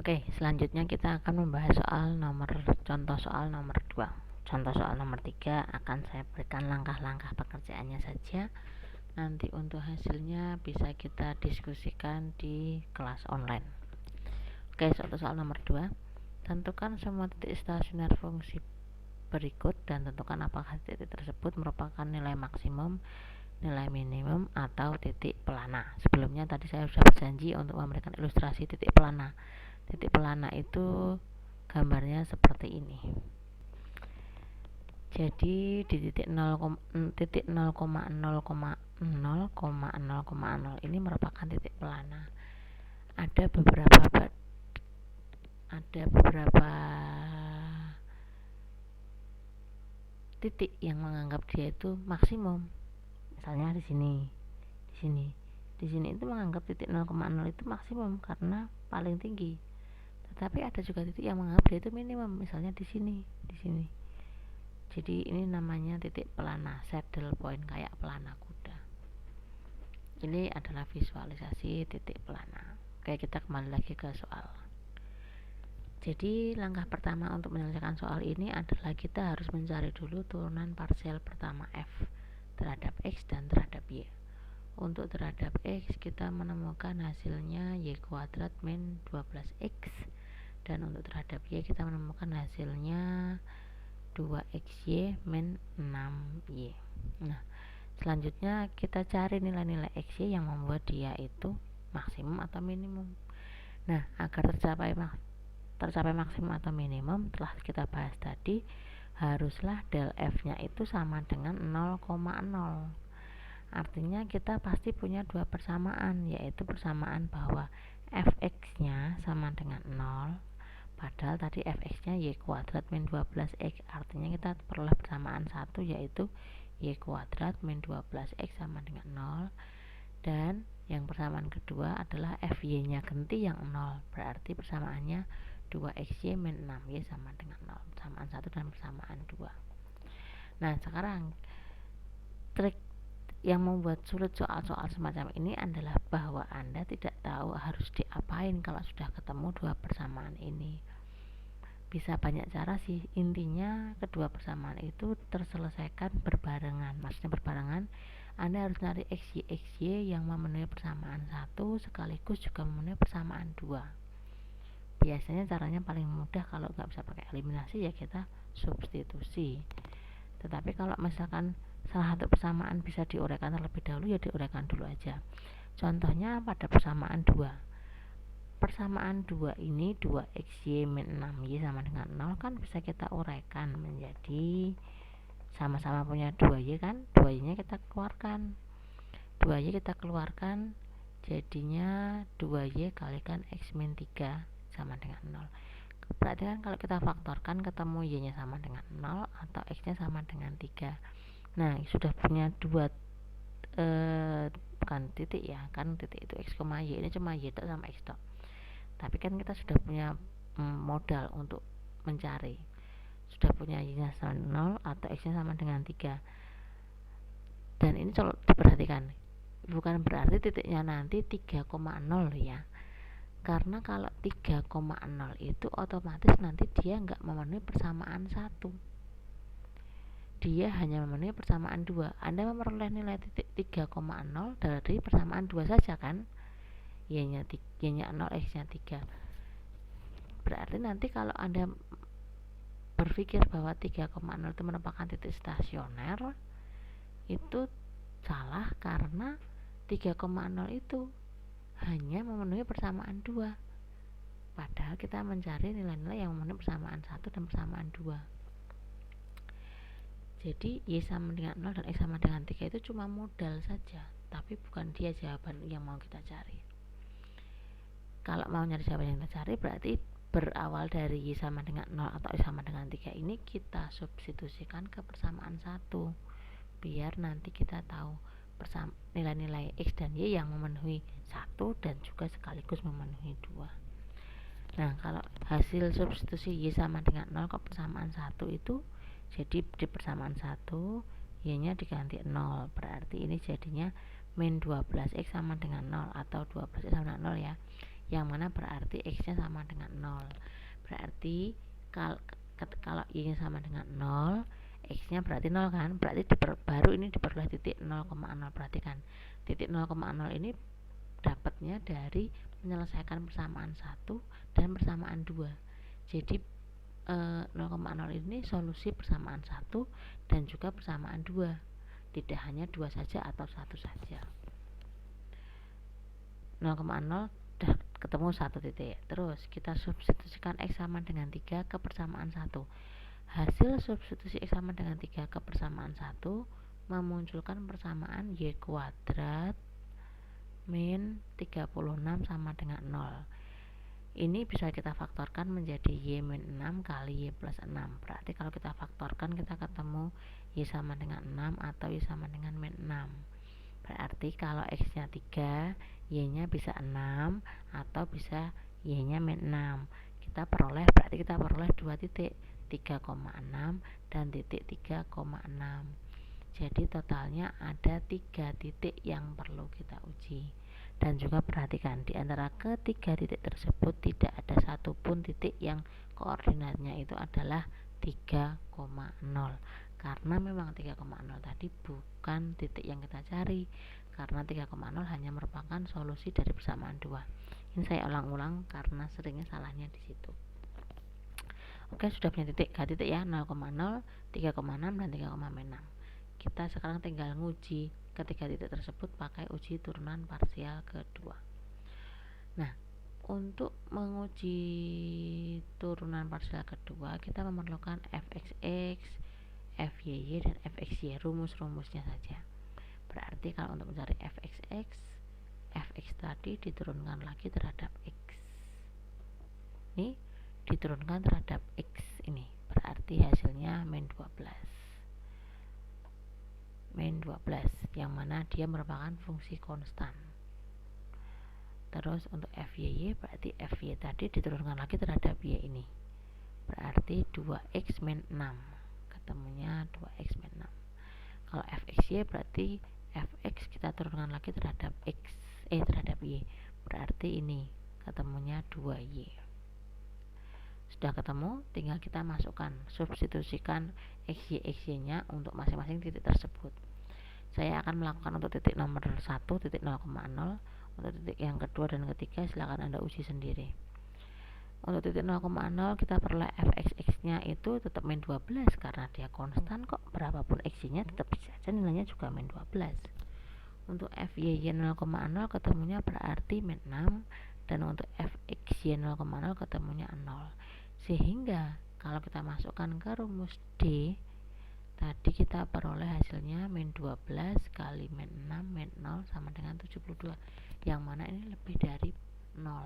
Oke, selanjutnya kita akan membahas contoh soal nomor 2. Contoh soal nomor 3 akan saya berikan langkah-langkah pekerjaannya saja. Nanti untuk hasilnya bisa kita diskusikan di kelas online. Oke, soal nomor 2. Tentukan semua titik stasioner fungsi berikut dan tentukan apakah titik tersebut merupakan nilai maksimum, nilai minimum, atau titik pelana. Sebelumnya tadi saya sudah berjanji untuk memberikan ilustrasi titik pelana. Titik pelana itu gambarnya seperti ini. Jadi di titik 0,0,0,0,0 ini merupakan titik pelana. Ada beberapa titik yang menganggap dia itu maksimum. Misalnya di sini itu menganggap titik 0,0 itu maksimum karena paling tinggi. Tetapi ada juga titik yang menganggap dia itu minimum, misalnya di sini. Jadi ini namanya titik pelana, saddle point, kayak pelana kuda. Ini adalah visualisasi titik pelana. Oke, kita kembali lagi ke soal. Jadi langkah pertama untuk menyelesaikan soal ini adalah kita harus mencari dulu turunan parsial pertama f terhadap x dan terhadap y. Untuk terhadap x kita menemukan hasilnya y kuadrat min 12x, dan untuk terhadap y kita menemukan hasilnya 2xy min 6y. Nah, selanjutnya kita cari nilai-nilai xy yang membuat dia itu maksimum atau minimum. Nah, agar tercapai maksimum atau minimum, telah kita bahas tadi, haruslah del f nya itu sama dengan 0,0. Artinya kita pasti punya dua persamaan, yaitu persamaan bahwa fx nya sama dengan 0, padahal tadi fx nya y kuadrat min 12x. Artinya kita peroleh persamaan satu, yaitu y kuadrat min 12x sama dengan 0. Dan yang persamaan kedua adalah fy nya ganti yang 0, berarti persamaannya 2xy min 6y sama dengan 0. Persamaan 1 dan persamaan 2. Nah, sekarang trik yang membuat sulit soal-soal semacam ini adalah bahwa Anda tidak tahu harus diapain kalau sudah ketemu dua persamaan ini. Bisa banyak cara sih, intinya kedua persamaan itu terselesaikan berbarengan. Maksudnya berbarengan, Anda harus cari xy yang memenuhi persamaan 1 sekaligus juga memenuhi persamaan 2. Biasanya caranya paling mudah, kalau nggak bisa pakai eliminasi ya kita substitusi. Tetapi kalau misalkan salah satu persamaan bisa diuraikan terlebih dahulu, ya diuraikan dulu aja. Contohnya pada persamaan 2. Persamaan 2 ini 2xy min 6y sama dengan 0 kan bisa kita uraikan menjadi sama-sama punya 2y kan, 2y nya kita keluarkan. 2y kita keluarkan jadinya 2y kalikan x min 3 sama dengan 0. Berarti kan kalau kita faktorkan ketemu y nya sama dengan 0 atau x nya sama dengan 3. Nah, sudah punya dua bukan titik ya, kan titik itu x, y, ini cuma y tok sama x tok. Tapi kan kita sudah punya modal untuk mencari. Sudah punya y nya sama 0 atau x nya sama dengan 3. Dan ini coba diperhatikan, bukan berarti titiknya nanti 3,0 ya. Karena kalau 3,0 itu otomatis nanti dia nggak memenuhi persamaan 1. Dia hanya memenuhi persamaan 2. Anda memperoleh nilai titik 3,0 dari persamaan 2 saja kan? Y-nya 0, X-nya 3. Berarti nanti kalau Anda berpikir bahwa 3,0 itu merupakan titik stasioner, itu salah, karena 3,0 itu hanya memenuhi persamaan 2, padahal kita mencari nilai-nilai yang memenuhi persamaan 1 dan persamaan 2. Jadi y sama dengan 0 dan x sama dengan 3 itu cuma modal saja, tapi bukan dia jawaban yang mau kita cari. Kalau mau nyari jawaban yang kita cari, berarti berawal dari y sama dengan 0 atau x sama dengan 3 ini kita substitusikan ke persamaan 1, biar nanti kita tahu nilai-nilai x dan y yang memenuhi 1 dan juga sekaligus memenuhi 2. Nah, kalau hasil substitusi y sama dengan 0 ke persamaan 1 itu, jadi di persamaan 1 y nya diganti 0, berarti ini jadinya min 12x sama dengan 0 atau 12x sama dengan 0 ya. yang mana berarti X nya sama dengan 0. Berarti kalau Y nya sama dengan 0, X nya berarti 0 kan, berarti baru ini diperoleh titik 0,0. Perhatikan, titik 0,0 ini dapatnya dari menyelesaikan persamaan 1 dan persamaan 2. Jadi 0,0 ini solusi persamaan 1 dan juga persamaan 2, tidak hanya 2 saja atau 1 saja. 0,0 udah ketemu 1 titik. Terus kita substitusikan X sama dengan 3 ke persamaan 1. Hasil substitusi X sama dengan 3 ke persamaan 1 memunculkan persamaan Y kuadrat min 36 sama dengan 0. Ini bisa kita faktorkan menjadi Y min 6 kali Y plus 6. Berarti kalau kita faktorkan kita ketemu Y sama dengan 6 atau Y sama dengan min 6. Berarti kalau X nya 3, Y nya bisa 6 atau bisa Y nya min 6. Berarti kita peroleh 2 titik, 3,6 dan titik 3,6. Jadi totalnya ada 3 titik yang perlu kita uji. Dan juga perhatikan, di antara ketiga titik tersebut tidak ada satupun titik yang koordinatnya itu adalah 3,0, karena memang 3,0 tadi bukan titik yang kita cari, karena 3,0 hanya merupakan solusi dari persamaan 2. Ini saya ulang-ulang karena seringnya salahnya di situ. Oke, sudah punya titik, 3 titik ya, 0,0, 3,6 dan 3,6. Kita sekarang tinggal nguji ketiga titik tersebut pakai uji turunan parsial kedua. Nah, untuk menguji turunan parsial kedua kita memerlukan fxx, fyy dan fxy, rumus-rumusnya saja. Berarti kalau untuk mencari fxx, fx tadi diturunkan lagi terhadap x. Ini diturunkan terhadap x ini. Berarti hasilnya min 12 yang mana dia merupakan fungsi konstan. Terus untuk fyy berarti fy tadi diturunkan lagi terhadap y ini, berarti 2x min 6, ketemunya 2x min 6. Kalau fxy berarti fx kita turunkan lagi terhadap terhadap y, berarti ini ketemunya 2y. Sudah ketemu, tinggal kita masukkan, substitusikan xy nya untuk masing-masing titik tersebut. Saya akan melakukan untuk titik nomor 1, titik 0,0. Untuk titik yang kedua dan ketiga silakan Anda uji sendiri. Untuk titik 0,0 kita peroleh fxx nya itu tetap min 12 karena dia konstan kok, berapapun x nya tetap saja nilainya juga min 12. Untuk fyy 0,0 ketemunya berarti min 6, dan untuk fxy 0,0 ketemunya 0. Sehingga kalau kita masukkan ke rumus D, tadi kita peroleh hasilnya min 12 kali min 6 min 0 sama dengan 72, yang mana ini lebih dari 0.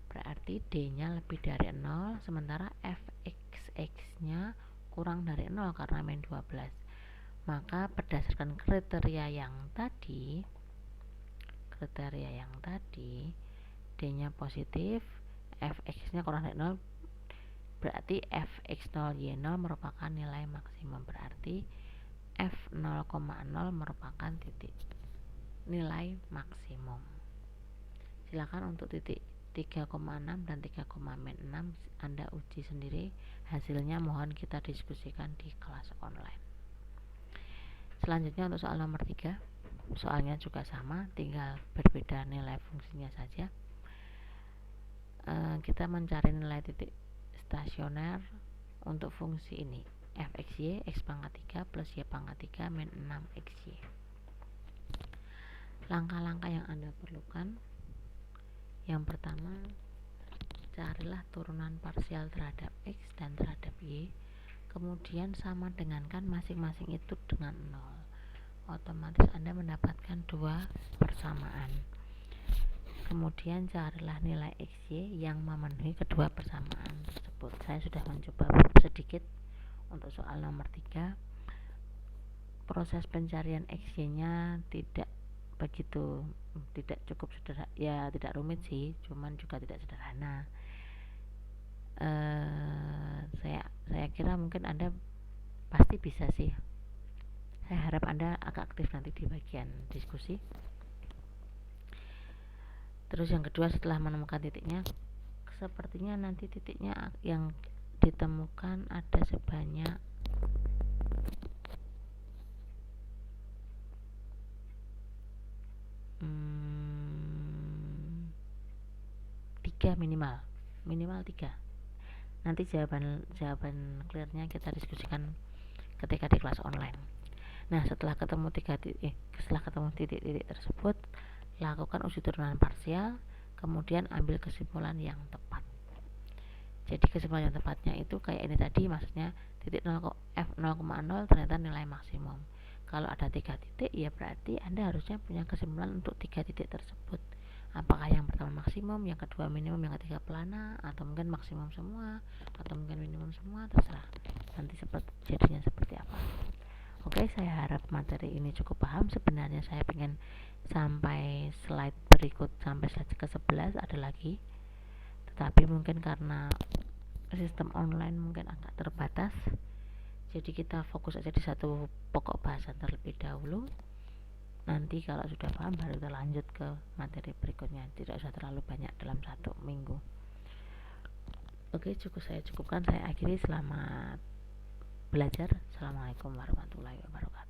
Berarti D nya lebih dari 0, sementara fxx nya kurang dari 0 karena min 12. Maka berdasarkan kriteria yang tadi D nya positif, fx nya kurang dari 0, berarti fx0y0 merupakan nilai maksimum. Berarti f0,0 merupakan titik nilai maksimum. Silakan untuk titik 3,6 dan 3,6 Anda uji sendiri. Hasilnya mohon kita diskusikan di kelas online. Selanjutnya untuk soal nomor 3, soalnya juga sama, tinggal berbeda nilai fungsinya saja. Kita mencari nilai titik stasioner untuk fungsi ini, fxy x pangkat 3 plus y pangkat 3 min 6xy. Langkah-langkah yang Anda perlukan, yang pertama, carilah turunan parsial terhadap x dan terhadap y, kemudian sama dengankan masing-masing itu dengan 0. Otomatis Anda mendapatkan 2 persamaan. Kemudian carilah nilai xy yang memenuhi kedua persamaan tersebut. Saya sudah mencoba sedikit untuk soal nomor 3. Proses pencarian xy nya tidak cukup sederhana, ya tidak rumit sih, cuman juga tidak sederhana. Saya kira mungkin Anda pasti bisa sih. Saya harap Anda agak aktif nanti di bagian diskusi. Terus yang kedua, setelah menemukan titiknya, sepertinya nanti titiknya yang ditemukan ada sebanyak 3 minimal 3. Nanti jawaban clearnya kita diskusikan ketika di kelas online. Nah, setelah ketemu titik-titik tersebut, lakukan uji turunan parsial, kemudian ambil kesimpulan yang tepat. Jadi kesimpulan yang tepatnya itu kayak ini tadi, maksudnya titik f0,0 ternyata nilai maksimum. Kalau ada 3 titik, ya berarti Anda harusnya punya kesimpulan untuk 3 titik tersebut. Apakah yang pertama maksimum, yang kedua minimum, yang ketiga pelana, atau mungkin maksimum semua, atau mungkin minimum semua, terserah. Nanti jadinya seperti apa. Oke, saya harap materi ini cukup paham. Sebenarnya saya pengen sampai slide berikut, sampai slide ke-11 ada lagi, tetapi mungkin karena sistem online mungkin agak terbatas, jadi kita fokus aja di satu pokok bahasan terlebih dahulu. Nanti kalau sudah paham baru kita lanjut ke materi berikutnya, tidak usah terlalu banyak dalam 1 minggu. Oke, saya cukupkan, saya akhiri. Selamat belajar. Assalamualaikum warahmatullahi wabarakatuh.